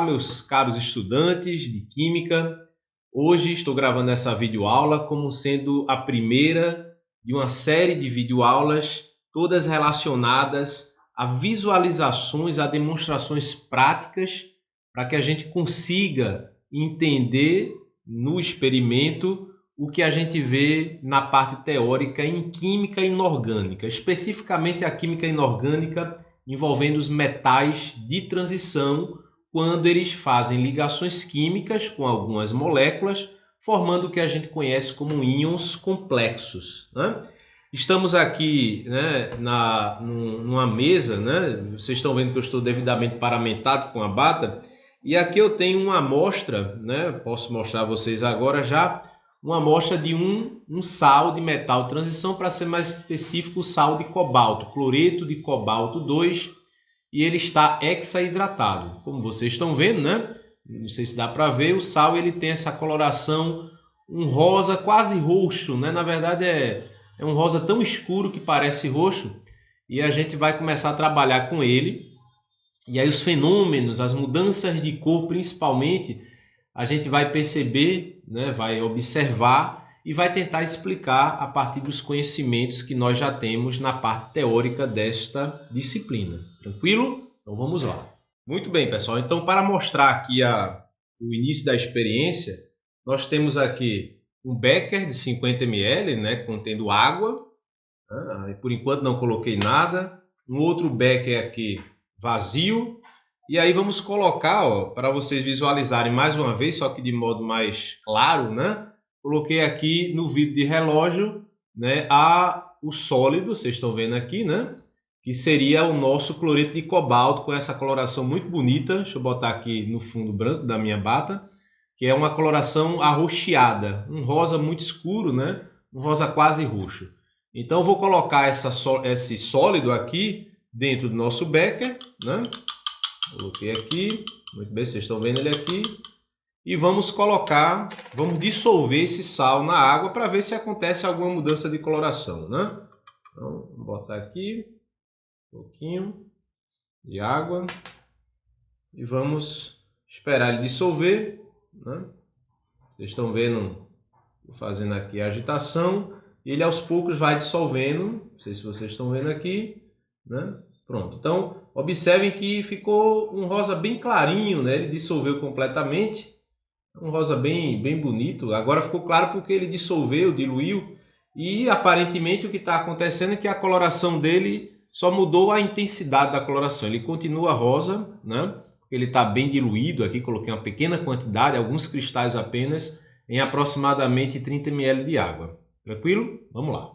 meus caros estudantes de Química. Hoje estou gravando essa videoaula como sendo a primeira de uma série de videoaulas, todas relacionadas a visualizações, a demonstrações práticas, para que a gente consiga entender no experimento o que a gente vê na parte teórica em química inorgânica, especificamente a química inorgânica envolvendo os metais de transição, quando eles fazem ligações químicas com algumas moléculas, formando o que a gente conhece como íons complexos, né? Estamos aqui, né, numa mesa, né? Vocês estão vendo que eu estou devidamente paramentado com a bata, e aqui eu tenho uma amostra, né? Posso mostrar a vocês agora já, uma amostra de um sal de metal transição, para ser mais específico, o sal de cobalto, cloreto de cobalto 2, e ele está hexaidratado. Como vocês estão vendo, né? Não sei se dá para ver, o sal ele tem essa coloração, um rosa quase roxo, né? Na verdade é um rosa tão escuro que parece roxo, e a gente vai começar a trabalhar com ele. E aí os fenômenos, as mudanças de cor principalmente, a gente vai perceber, né, vai observar e vai tentar explicar a partir dos conhecimentos que nós já temos na parte teórica desta disciplina. Tranquilo? Então vamos lá. Muito bem, pessoal. Então, para mostrar aqui o início da experiência, nós temos aqui um becker de 50 ml, né, contendo água. Por enquanto não coloquei nada. Um outro becker aqui vazio. E aí vamos colocar, para vocês visualizarem mais uma vez, só que de modo mais claro, né? Coloquei aqui no vidro de relógio, né, o sólido, vocês estão vendo aqui, né? Que seria o nosso cloreto de cobalto com essa coloração muito bonita. Deixa eu botar aqui no fundo branco da minha bata, que é uma coloração arroxeada, um rosa muito escuro, né? Um rosa quase roxo. Então eu vou colocar esse sólido aqui dentro do nosso becker, né? Coloquei aqui, muito bem, vocês estão vendo ele aqui. E vamos dissolver esse sal na água para ver se acontece alguma mudança de coloração, né? Então, vou botar aqui um pouquinho de água e vamos esperar ele dissolver, né? Vocês estão vendo, estou fazendo aqui a agitação, e ele aos poucos vai dissolvendo, não sei se vocês estão vendo aqui, né? Pronto, então observem que ficou um rosa bem clarinho, né? Ele dissolveu completamente, um rosa bem bonito. Agora ficou claro porque ele dissolveu, diluiu, e aparentemente o que está acontecendo é que a coloração dele só mudou a intensidade da coloração. Ele continua rosa, né? Ele está bem diluído aqui, coloquei uma pequena quantidade, alguns cristais apenas, em aproximadamente 30 ml de água. Tranquilo? Vamos lá.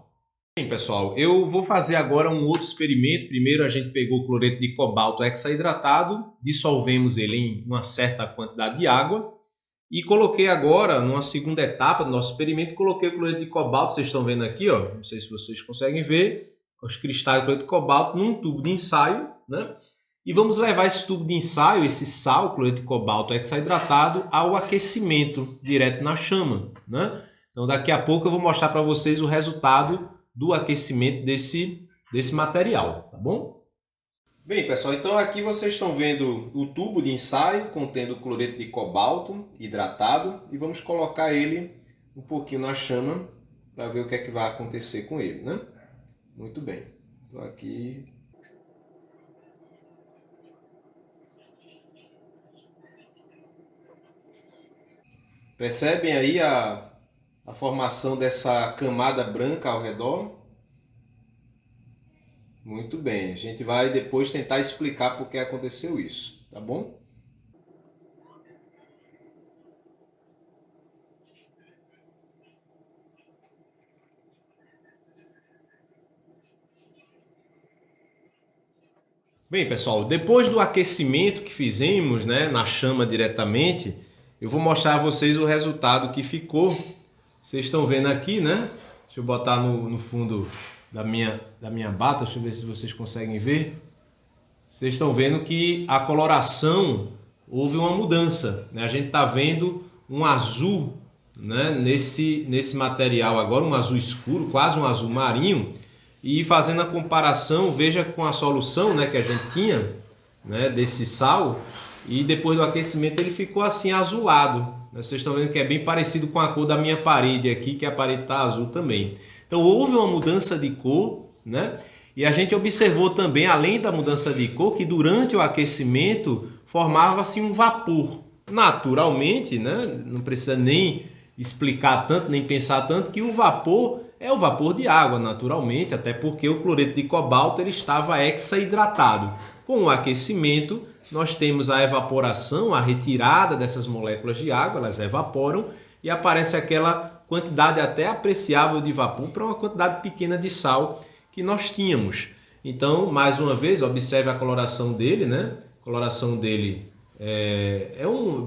Bem, pessoal, eu vou fazer agora um outro experimento. Primeiro a gente pegou o cloreto de cobalto hexaidratado, dissolvemos ele em uma certa quantidade de água e coloquei agora, numa segunda etapa do nosso experimento, coloquei o cloreto de cobalto, vocês estão vendo aqui, ó, não sei se vocês conseguem ver, os cristais de cloreto de cobalto num tubo de ensaio, né? E vamos levar esse tubo de ensaio, esse sal, cloreto de cobalto hexaidratado, ao aquecimento direto na chama, né? Então daqui a pouco eu vou mostrar para vocês o resultado do aquecimento desse material, tá bom? Bem, pessoal, então aqui vocês estão vendo o tubo de ensaio contendo cloreto de cobalto hidratado, e vamos colocar ele um pouquinho na chama para ver o que é que vai acontecer com ele, né? Muito bem. Então aqui percebem aí a formação dessa camada branca ao redor? Muito bem, a gente vai depois tentar explicar por que aconteceu isso, tá bom? Bem, pessoal, depois do aquecimento que fizemos, né, na chama diretamente, eu vou mostrar a vocês o resultado que ficou. Vocês estão vendo aqui, né? Deixa eu botar no fundo da minha bata, deixa eu ver se vocês conseguem ver. Vocês estão vendo que a coloração, houve uma mudança, né? A gente está vendo um azul, né, nesse material agora, um azul escuro, quase um azul marinho. E fazendo a comparação, veja com a solução, né, que a gente tinha, né, desse sal, e depois do aquecimento ele ficou assim azulado. Vocês estão vendo que é bem parecido com a cor da minha parede aqui, que a parede está azul também. Então houve uma mudança de cor, né? E a gente observou também, além da mudança de cor, que durante o aquecimento formava-se um vapor. Naturalmente, né? Não precisa nem explicar tanto, nem pensar tanto, que o vapor é o vapor de água, naturalmente, até porque o cloreto de cobalto ele estava hexaidratado. Com o aquecimento, nós temos a evaporação, a retirada dessas moléculas de água, elas evaporam e aparece aquela quantidade até apreciável de vapor para uma quantidade pequena de sal que nós tínhamos. Então, mais uma vez, observe a coloração dele, né? A coloração dele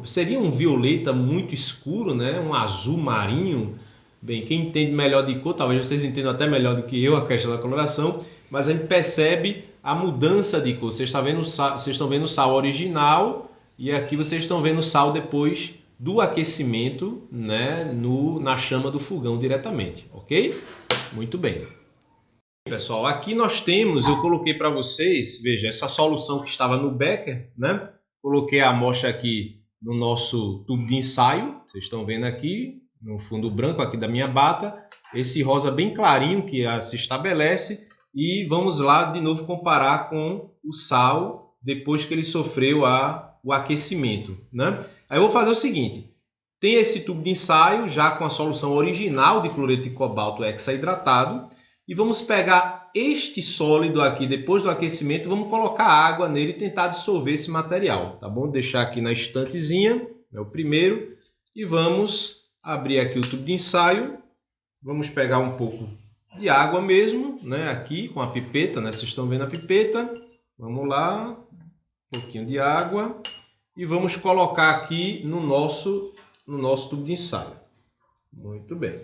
seria um violeta muito escuro, né? Um azul marinho. Bem, quem entende melhor de cor, talvez vocês entendam até melhor do que eu a questão da coloração, mas a gente percebe a mudança de cor. Vocês estão vendo o sal original e aqui vocês estão vendo o sal depois do aquecimento, né, na chama do fogão diretamente, ok? Muito bem. Pessoal, aqui nós temos, eu coloquei para vocês, veja, essa solução que estava no becker, né? Coloquei a amostra aqui no nosso tubo de ensaio, vocês estão vendo aqui, no fundo branco aqui da minha bata, esse rosa bem clarinho que se estabelece, e vamos lá de novo comparar com o sal depois que ele sofreu o aquecimento, né? Aí eu vou fazer o seguinte, tem esse tubo de ensaio já com a solução original de cloreto de cobalto hexaidratado, e vamos pegar este sólido aqui depois do aquecimento, vamos colocar água nele e tentar dissolver esse material, tá bom? Deixar aqui na estantezinha, é o primeiro, e vamos abrir aqui o tubo de ensaio, vamos pegar um pouco de água mesmo, né? Aqui com a pipeta, né? Vocês estão vendo a pipeta, vamos lá, um pouquinho de água, e vamos colocar aqui no nosso tubo de ensaio. Muito bem,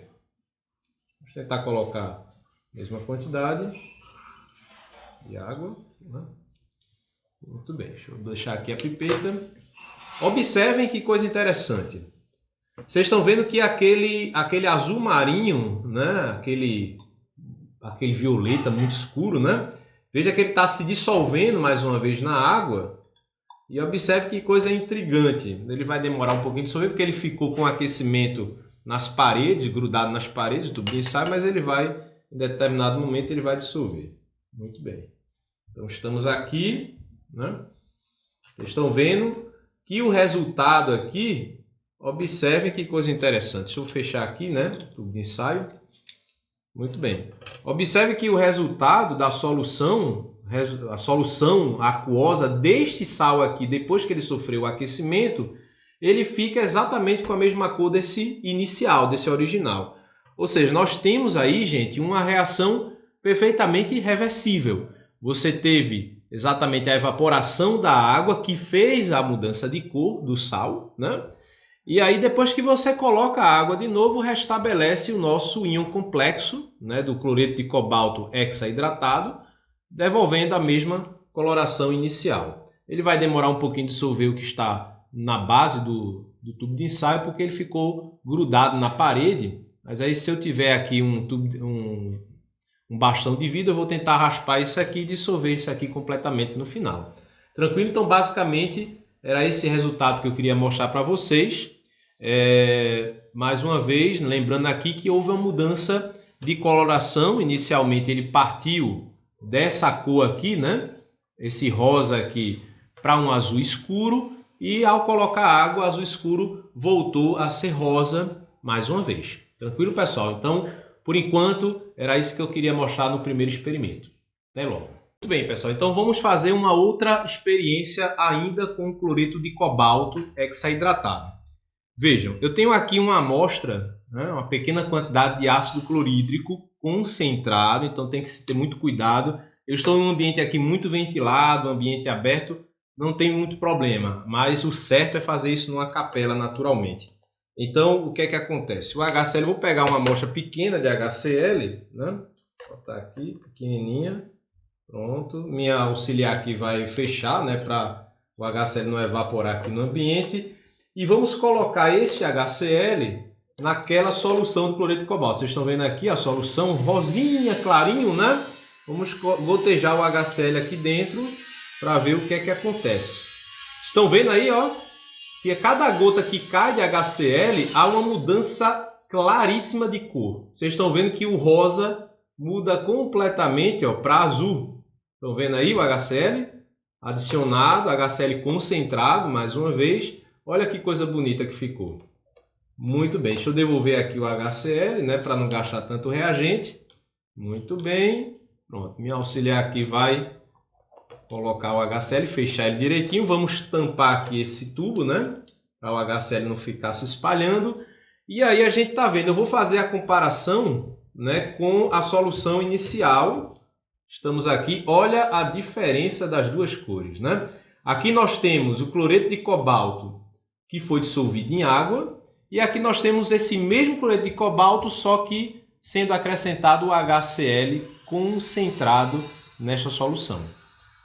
vamos tentar colocar mesma quantidade de água, né? Muito bem, deixa eu deixar aqui a pipeta. Observem que coisa interessante. Vocês estão vendo que aquele azul marinho, né? Aquele violeta muito escuro, né? Veja que ele está se dissolvendo mais uma vez na água. E observe que coisa intrigante. Ele vai demorar um pouquinho de dissolver porque ele ficou com aquecimento nas paredes, grudado nas paredes do tubo de ensaio, mas ele vai, em determinado momento, ele vai dissolver. Muito bem. Então estamos aqui, né? Vocês estão vendo que o resultado aqui, observem que coisa interessante. Deixa eu fechar aqui, né? O tubo de ensaio. Muito bem. Observe que o resultado da solução, a solução aquosa deste sal aqui, depois que ele sofreu o aquecimento, ele fica exatamente com a mesma cor desse inicial, desse original. Ou seja, nós temos aí, gente, uma reação perfeitamente reversível. Você teve exatamente a evaporação da água que fez a mudança de cor do sal, né? E aí, depois que você coloca a água de novo, restabelece o nosso íon complexo, né, do cloreto de cobalto hexaidratado, devolvendo a mesma coloração inicial. Ele vai demorar um pouquinho de dissolver o que está na base do tubo de ensaio, porque ele ficou grudado na parede. Mas aí, se eu tiver aqui um bastão de vidro, eu vou tentar raspar isso aqui e dissolver isso aqui completamente no final. Tranquilo? Então, basicamente, era esse resultado que eu queria mostrar para vocês. Mais uma vez, lembrando aqui que houve uma mudança de coloração. Inicialmente ele partiu dessa cor aqui, né? Esse rosa aqui para um azul escuro, e ao colocar água, o azul escuro voltou a ser rosa mais uma vez. Tranquilo, pessoal? Então, por enquanto, era isso que eu queria mostrar no primeiro experimento. Até logo. Muito bem, pessoal. Então vamos fazer uma outra experiência ainda com cloreto de cobalto hexaidratado. Vejam, eu tenho aqui uma amostra, né, uma pequena quantidade de ácido clorídrico concentrado, então tem que se ter muito cuidado. Eu estou em um ambiente aqui muito ventilado, um ambiente aberto, não tem muito problema, mas o certo é fazer isso numa capela naturalmente. Então, o que é que acontece? O HCl, eu vou pegar uma amostra pequena de HCl, né? Vou botar aqui, pequenininha, pronto. Minha auxiliar aqui vai fechar, né, para o HCl não evaporar aqui no ambiente. E vamos colocar este HCl naquela solução de cloreto de cobalto. Vocês estão vendo aqui a solução rosinha, clarinho, né? Vamos gotejar o HCl aqui dentro para ver o que é que acontece. Estão vendo aí, ó, que a cada gota que cai de HCl há uma mudança claríssima de cor. Vocês estão vendo que o rosa muda completamente para azul. Estão vendo aí o HCl adicionado, HCl concentrado, mais uma vez. Olha que coisa bonita que ficou. Muito bem, deixa eu devolver aqui o HCl, né, para não gastar tanto reagente. Muito bem. Pronto, minha auxiliar aqui vai colocar o HCl, fechar ele direitinho. Vamos tampar aqui esse tubo, né? Para o HCl não ficar se espalhando. E aí a gente está vendo, eu vou fazer a comparação, né, com a solução inicial. Estamos aqui, olha a diferença das duas cores, né? Aqui nós temos o cloreto de cobalto que foi dissolvido em água. E aqui nós temos esse mesmo cloreto de cobalto, só que sendo acrescentado o HCl concentrado nesta solução.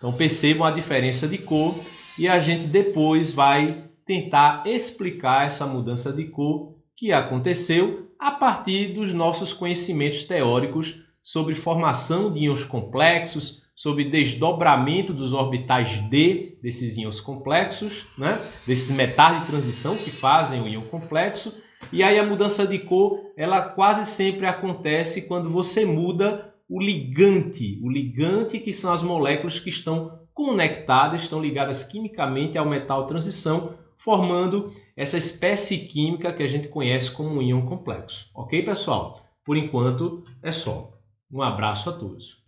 Então percebam a diferença de cor e a gente depois vai tentar explicar essa mudança de cor que aconteceu a partir dos nossos conhecimentos teóricos sobre formação de íons complexos, sobre desdobramento dos orbitais D desses íons complexos, né? Desses metais de transição que fazem o íon complexo. E aí a mudança de cor, ela quase sempre acontece quando você muda o ligante que são as moléculas que estão conectadas, estão ligadas quimicamente ao metal transição, formando essa espécie química que a gente conhece como um íon complexo. Ok, pessoal? Por enquanto é só. Um abraço a todos.